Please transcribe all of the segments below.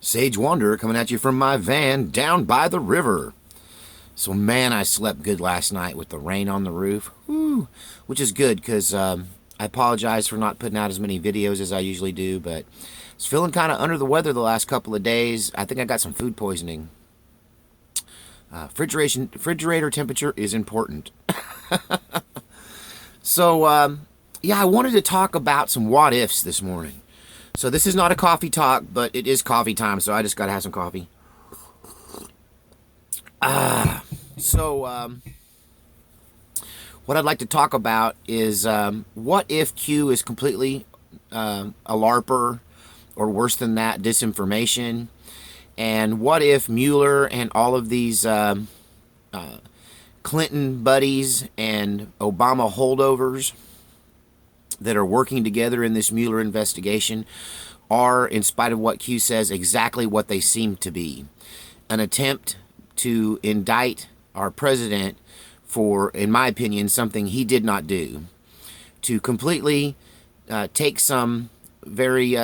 Sage Wanderer coming at you from my van down by the river. So, man, I slept good last night with the rain on the roof. Woo, which is good because I apologize for not putting out as many videos as I usually do, but I was feeling kind of under the weather the last couple of days. I think I got some food poisoning. Refrigerator temperature is important. So, yeah, I wanted to talk about some what ifs this morning. So this is not a coffee talk, but it is coffee time, so I just got to have some coffee. So what I'd like to talk about is what if Q is completely a Larper, or worse than that, disinformation? And what if Mueller and all of these Clinton buddies and Obama holdovers that are working together in this Mueller investigation are, in spite of what Q says, exactly what they seem to be? An attempt to indict our president for, in my opinion, something he did not do. To completely take some very,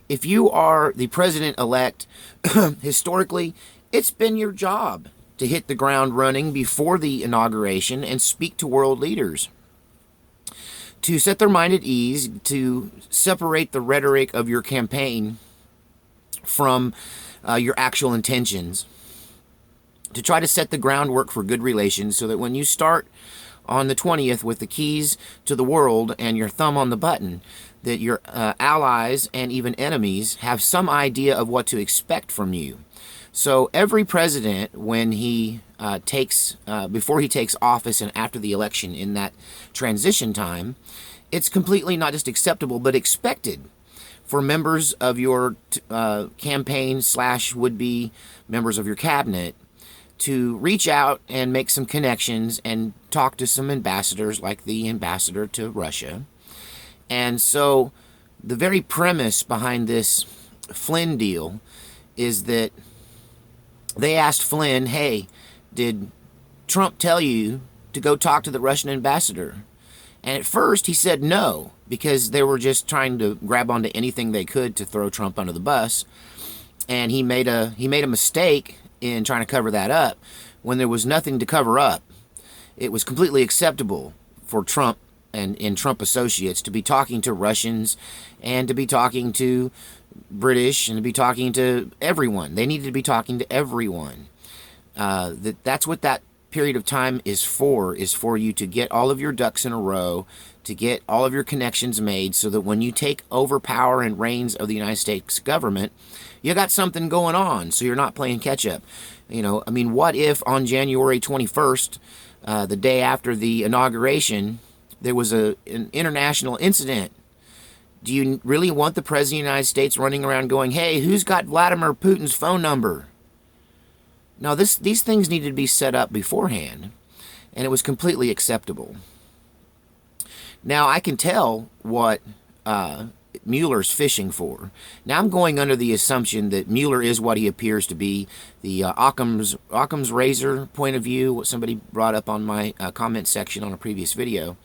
if you are the president-elect, historically, it's been your job to hit the ground running before the inauguration and speak to world leaders, to set their mind at ease, to separate the rhetoric of your campaign from your actual intentions, to try to set the groundwork for good relations so that when you start on the 20th with the keys to the world and your thumb on the button, that your allies and even enemies have some idea of what to expect from you. So every president, when he before he takes office and after the election in that transition time, it's completely not just acceptable, but expected for members of your campaign / would-be members of your cabinet to reach out and make some connections and talk to some ambassadors, like the ambassador to Russia. And so the very premise behind this Flynn deal is that they asked Flynn, hey, did Trump tell you to go talk to the Russian ambassador? And at first he said no, because they were just trying to grab onto anything they could to throw Trump under the bus. And he made a mistake in trying to cover that up when there was nothing to cover up. It was completely acceptable for Trump and Trump associates to be talking to Russians and to be talking to British and to be talking to everyone. They needed to be talking to everyone. That's what that period of time is for you to get all of your ducks in a row, to get all of your connections made, so that when you take over power and reins of the United States government, you got something going on, so you're not playing catch up. What if on January 21st, the day after the inauguration, there was an international incident? Do you really want the President of the United States running around going, hey, who's got Vladimir Putin's phone number? No, these things needed to be set up beforehand, and it was completely acceptable. Now, I can tell what Mueller's fishing for. Now, I'm going under the assumption that Mueller is what he appears to be, the Occam's razor point of view, what somebody brought up on my comment section on a previous video,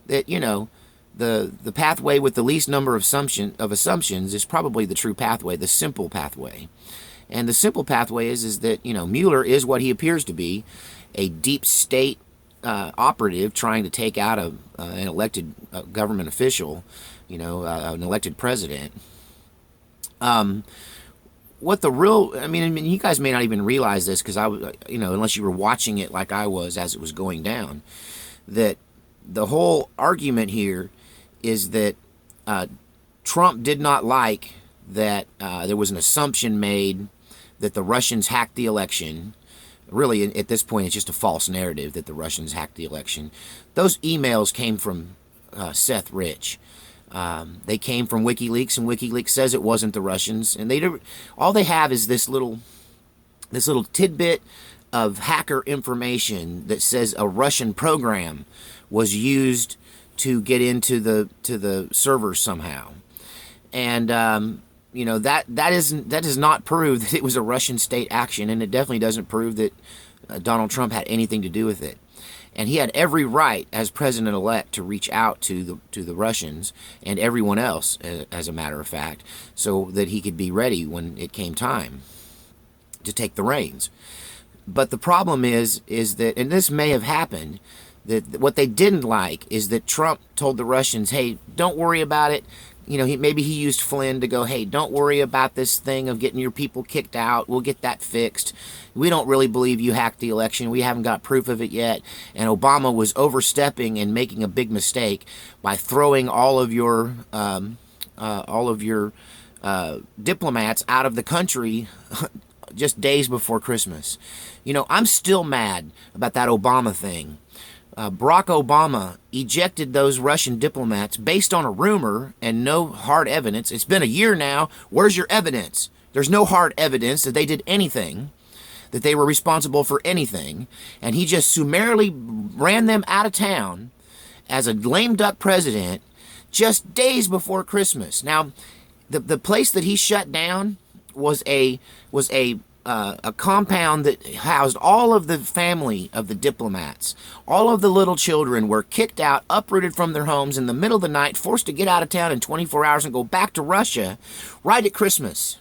that, the pathway with the least number of assumptions is probably the true pathway, the simple pathway. And the simple pathway is that, Mueller is what he appears to be, a deep state operative trying to take out an elected government official, an elected president. What the real, you guys may not even realize this, because unless you were watching it like I was as it was going down, that the whole argument here is that Trump did not like that there was an assumption made that the Russians hacked the election. Really, at this point, it's just a false narrative that the Russians hacked the election. Those emails came from Seth Rich. They came from WikiLeaks, and WikiLeaks says it wasn't the Russians. And all they have is this little tidbit of hacker information that says a Russian program was used to get into the servers somehow. And that does not prove that it was a Russian state action, and it definitely doesn't prove that Donald Trump had anything to do with it. And he had every right as president-elect to reach out to the Russians and everyone else, as a matter of fact, so that he could be ready when it came time to take the reins. But the problem is that, and this may have happened, that what they didn't like is that Trump told the Russians, hey, don't worry about it. Maybe he used Flynn to go, hey, don't worry about this thing of getting your people kicked out. We'll get that fixed. We don't really believe you hacked the election. We haven't got proof of it yet. And Obama was overstepping and making a big mistake by throwing all of your diplomats out of the country just days before Christmas. I'm still mad about that Obama thing. Barack Obama ejected those Russian diplomats based on a rumor and no hard evidence. It's been a year now. Where's your evidence? There's no hard evidence that they did anything, that they were responsible for anything. And he just summarily ran them out of town as a lame duck president just days before Christmas. Now, the place that he shut down was a compound that housed all of the family of the diplomats. All of the little children were kicked out, uprooted from their homes in the middle of the night, forced to get out of town in 24 hours and go back to Russia right at Christmas.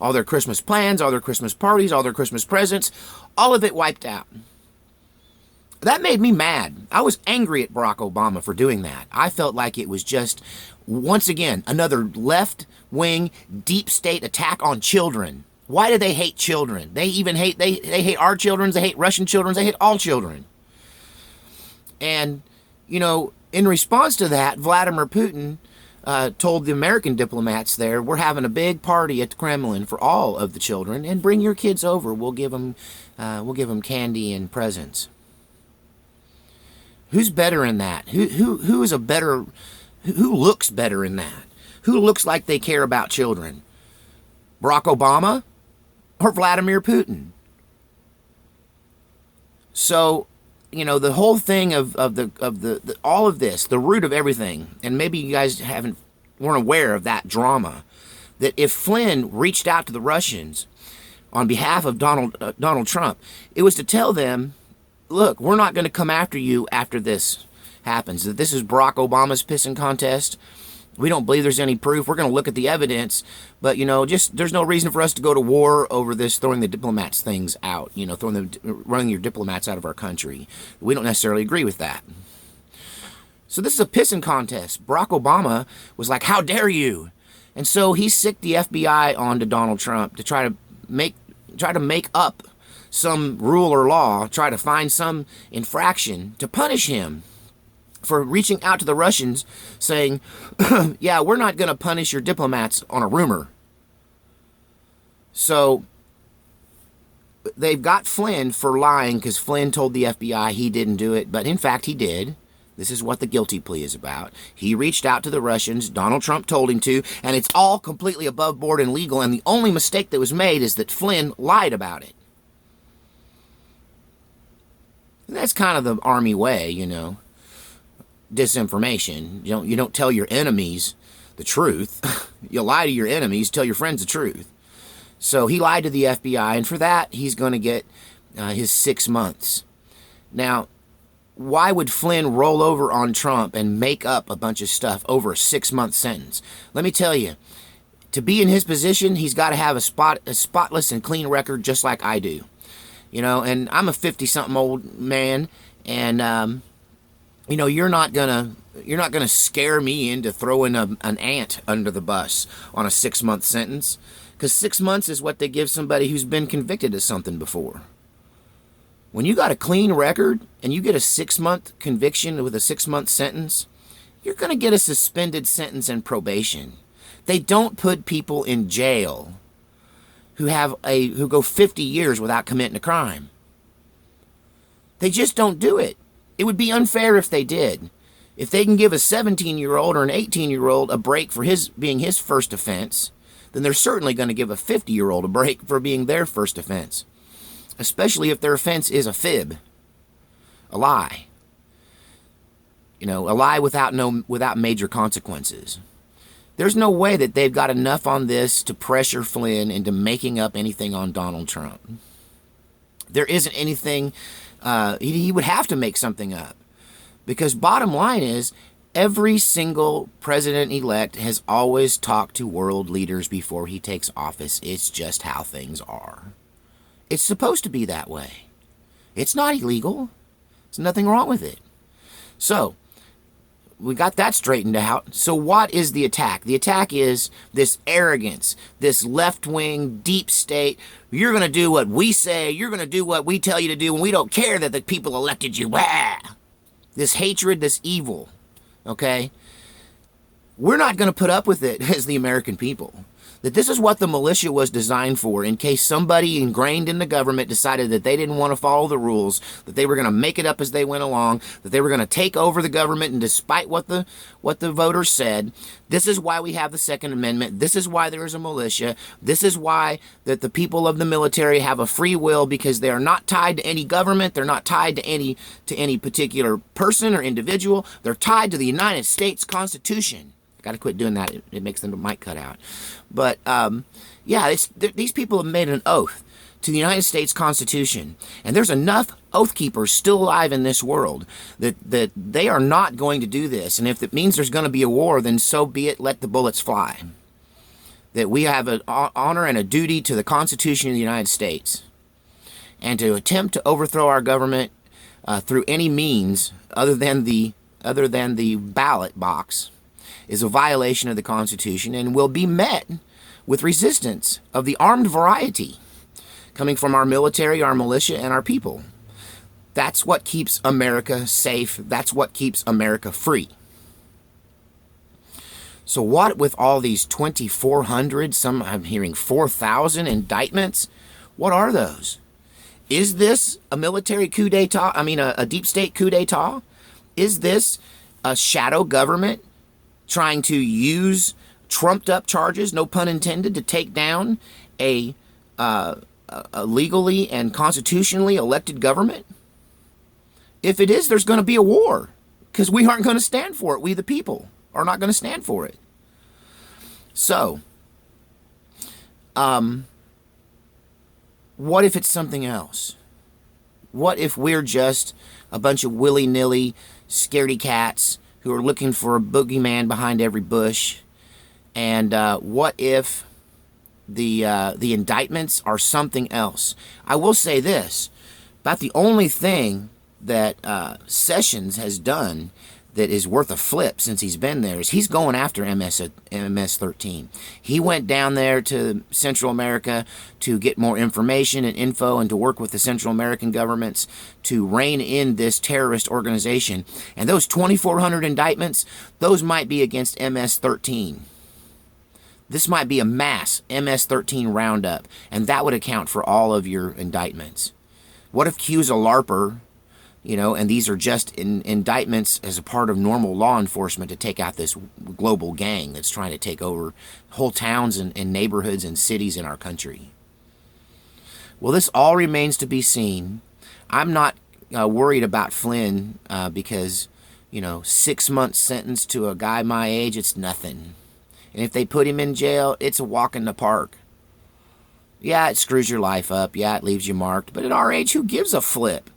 All their Christmas plans, all their Christmas parties, all their Christmas presents, all of it wiped out. That made me mad. I was angry at Barack Obama for doing that. I felt like it was just, once again, another left-wing, deep state attack on children. Why do they hate children? They hate our children, they hate Russian children, they hate all children. And, in response to that, Vladimir Putin told the American diplomats there, we're having a big party at the Kremlin for all of the children, and bring your kids over. We'll give them candy and presents. Who's better in that? Who looks better in that? Who looks like they care about children? Barack Obama or Vladimir Putin? So, the whole thing of all of this, the root of everything, and maybe you guys weren't aware of that drama, that if Flynn reached out to the Russians on behalf of Donald Trump, it was to tell them, look, we're not going to come after you after this happens. That this is Barack Obama's pissing contest. We don't believe there's any proof. We're going to look at the evidence, but there's no reason for us to go to war over this throwing the diplomats things out. Running your diplomats out of our country. We don't necessarily agree with that. So this is a pissing contest. Barack Obama was like, "How dare you?" And so he sicked the FBI onto Donald Trump to try to make up some rule or law, try to find some infraction to punish him for reaching out to the Russians saying, yeah, we're not going to punish your diplomats on a rumor. So they've got Flynn for lying because Flynn told the FBI he didn't do it, but in fact he did. This is what the guilty plea is about. He reached out to the Russians. Donald Trump told him to, and it's all completely above board and legal, and the only mistake that was made is that Flynn lied about it. And that's kind of the Army way, disinformation. You don't tell your enemies the truth. You lie to your enemies, tell your friends the truth. So he lied to the FBI, and for that, he's going to get his 6 months. Now, why would Flynn roll over on Trump and make up a bunch of stuff over a 6-month sentence? Let me tell you, to be in his position, he's got to have a spotless and clean record just like I do. And I'm a 50-something old man, and you're not gonna scare me into throwing an ant under the bus on a 6-month sentence, because 6 months is what they give somebody who's been convicted of something before. When you got a clean record and you get a 6-month conviction with a 6-month sentence, you're gonna get a suspended sentence and probation. They don't put people in jail who go 50 years without committing a crime. They just don't do it. It would be unfair if they did. If they can give a 17-year-old or an 18-year-old a break for being his first offense, then they're certainly going to give a 50-year-old a break for being their first offense, especially if their offense is a fib, a lie. A lie without major consequences. There's no way that they've got enough on this to pressure Flynn into making up anything on Donald Trump. There isn't anything He would have to make something up. Because bottom line is, every single president-elect has always talked to world leaders before he takes office. It's just how things are. It's supposed to be that way. It's not illegal. There's nothing wrong with it. So, we got that straightened out. So what is the attack? The attack is this arrogance, this left-wing, deep state. You're going to do what we say. You're going to do what we tell you to do, and we don't care that the people elected you. Blah! This hatred, this evil, okay? We're not going to put up with it as the American people. That this is what the militia was designed for, in case somebody ingrained in the government decided that they didn't want to follow the rules, that they were going to make it up as they went along, that they were going to take over the government, and despite what the voters said, this is why we have the Second Amendment. This is why there is a militia. This is why that the people of the military have a free will, because they are not tied to any government. They're not tied to any particular person or individual. They're tied to the United States Constitution. I got to quit doing that. It makes the mic cut out. But, yeah, these people have made an oath to the United States Constitution. And there's enough oath keepers still alive in this world that they are not going to do this. And if it means there's going to be a war, then so be it. Let the bullets fly. That we have an honor and a duty to the Constitution of the United States. And to attempt to overthrow our government through any means other than the ballot box is a violation of the Constitution and will be met with resistance of the armed variety coming from our military, our militia, and our people. That's what keeps America safe. That's what keeps America free. So what with all these 2,400, some I'm hearing 4,000 indictments? What are those? Is this a military coup d'etat? I mean, a deep state coup d'etat? Is this a shadow government trying to use trumped up charges, no pun intended, to take down a legally and constitutionally elected government? If it is, there's going to be a war, because we aren't going to stand for it. We, the people, are not going to stand for it. So, what if it's something else? What if we're just a bunch of willy-nilly scaredy cats who are looking for a boogeyman behind every bush? And what if the indictments are something else? I will say this, about the only thing that Sessions has done that is worth a flip since he's been there is he's going after MS-13. He went down there to Central America to get more information and info and to work with the Central American governments to rein in this terrorist organization. And those 2,400 indictments, those might be against MS-13. This might be a mass MS-13 roundup, and that would account for all of your indictments. What if Q's a Larper? You know, and these are just indictments as a part of normal law enforcement to take out this global gang that's trying to take over whole towns and neighborhoods and cities in our country. Well, this all remains to be seen. I'm not worried about Flynn because, 6 months sentence to a guy my age, it's nothing. And if they put him in jail, it's a walk in the park. Yeah, it screws your life up. Yeah, it leaves you marked. But at our age, who gives a flip?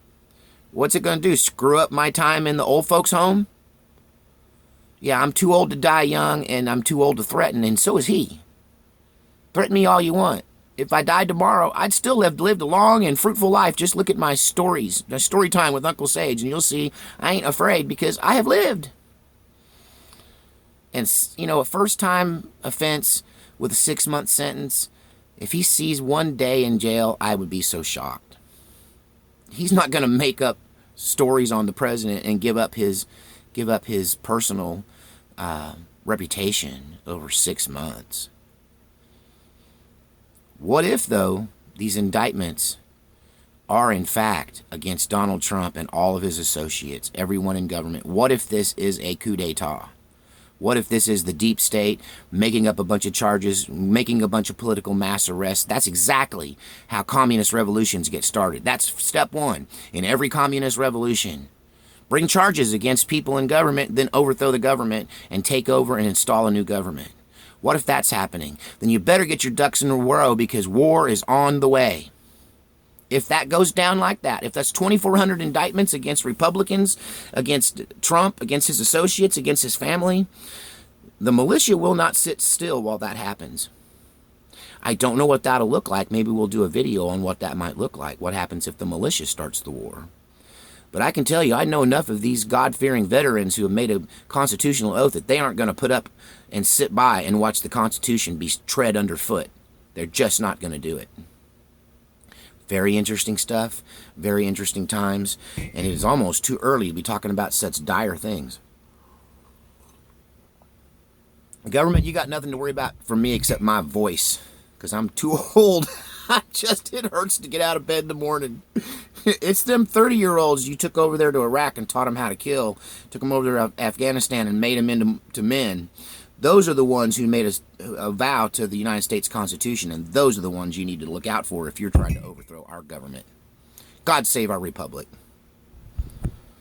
What's it going to do? Screw up my time in the old folks' home? Yeah, I'm too old to die young, and I'm too old to threaten, and so is he. Threaten me all you want. If I died tomorrow, I'd still have lived a long and fruitful life. Just look at my stories, my story time with Uncle Sage, and you'll see I ain't afraid because I have lived. And, a first-time offense with a 6-month sentence, if he sees one day in jail, I would be so shocked. He's not going to make up stories on the president and give up his personal reputation over 6 months. What if, though, these indictments are in fact against Donald Trump and all of his associates, everyone in government? What if this is a coup d'etat? What if this is the deep state making up a bunch of charges, making a bunch of political mass arrests? That's exactly how communist revolutions get started. That's step one in every communist revolution. Bring charges against people in government, then overthrow the government and take over and install a new government. What if that's happening? Then you better get your ducks in a row because war is on the way. If that goes down like that, if that's 2,400 indictments against Republicans, against Trump, against his associates, against his family, the militia will not sit still while that happens. I don't know what that'll look like. Maybe we'll do a video on what that might look like. What happens if the militia starts the war? But I can tell you, I know enough of these God-fearing veterans who have made a constitutional oath that they aren't going to put up and sit by and watch the Constitution be tread underfoot. They're just not going to do it. Very interesting stuff, very interesting times, and it is almost too early to be talking about such dire things. Government, you got nothing to worry about from me except my voice, because I'm too old. It hurts to get out of bed in the morning. It's them 30-year-olds you took over there to Iraq and taught them how to kill, took them over to Afghanistan and made them into men. Those are the ones who made a vow to the United States Constitution, and those are the ones you need to look out for if you're trying to overthrow our government. God save our republic.